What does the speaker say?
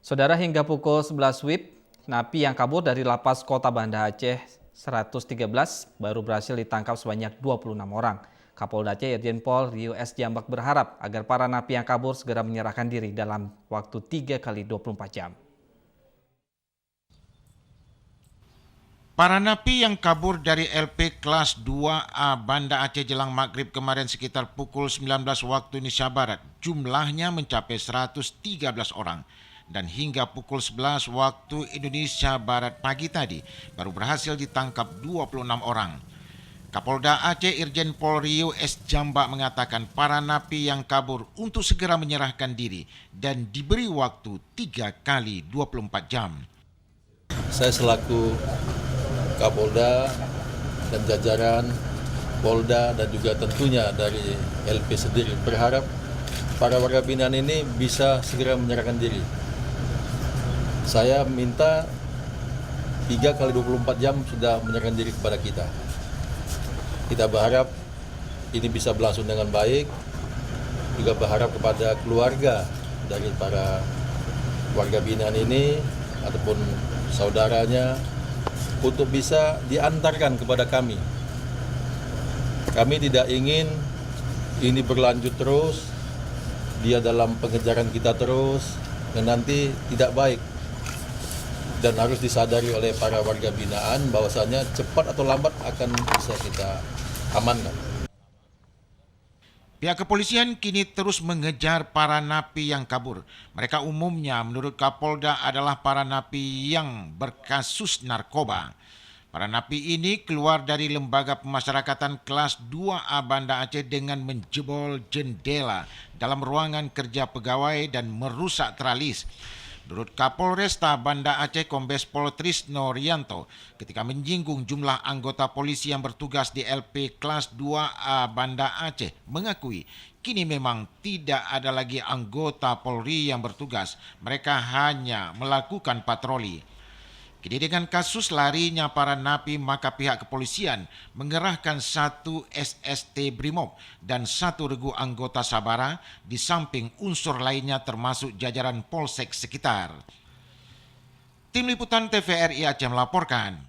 Saudara, hingga pukul 11 WIB, napi yang kabur dari lapas Kota Banda Aceh 113 baru berhasil ditangkap sebanyak 26 orang. Kapolda Aceh Irjen Pol Riu S. Jambak berharap agar para napi yang kabur segera menyerahkan diri dalam waktu 3 kali 24 jam. Para napi yang kabur dari LP kelas 2A Banda Aceh jelang maghrib kemarin sekitar pukul 19 waktu Indonesia Barat, jumlahnya mencapai 113 orang. Dan hingga pukul 11 waktu Indonesia Barat pagi tadi, baru berhasil ditangkap 26 orang. Kapolda Aceh Irjen Pol Riu S. Jambak mengatakan para napi yang kabur untuk segera menyerahkan diri dan diberi waktu 3 kali 24 jam. Saya selaku Kapolda dan jajaran Polda dan juga tentunya dari LP sendiri berharap para warga binaan ini bisa segera menyerahkan diri. Saya minta 3 kali 24 jam sudah menyerahkan diri kepada kita. Kita berharap ini bisa berlangsung dengan baik, juga berharap kepada keluarga dari para warga binaan ini ataupun saudaranya untuk bisa diantarkan kepada kami. Kami tidak ingin ini berlanjut terus, dia dalam pengejaran kita terus, dan nanti tidak baik. Dan harus disadari oleh para warga binaan bahwasanya cepat atau lambat akan bisa kita amankan. Pihak kepolisian kini terus mengejar para napi yang kabur. Mereka umumnya menurut Kapolda adalah para napi yang berkasus narkoba. Para napi ini keluar dari lembaga pemasyarakatan kelas 2A Banda Aceh dengan menjebol jendela dalam ruangan kerja pegawai dan merusak teralis. Menurut Kapolresta Banda Aceh Kombes Pol Trisno Rianto, ketika menyinggung jumlah anggota polisi yang bertugas di LP kelas 2A Banda Aceh, mengakui kini memang tidak ada lagi anggota Polri yang bertugas. Mereka hanya melakukan patroli. Kini dengan kasus larinya para napi, maka pihak kepolisian mengerahkan 1 SST Brimob dan 1 regu anggota Sabara di samping unsur lainnya termasuk jajaran Polsek sekitar. Tim Liputan TVRI Aceh melaporkan.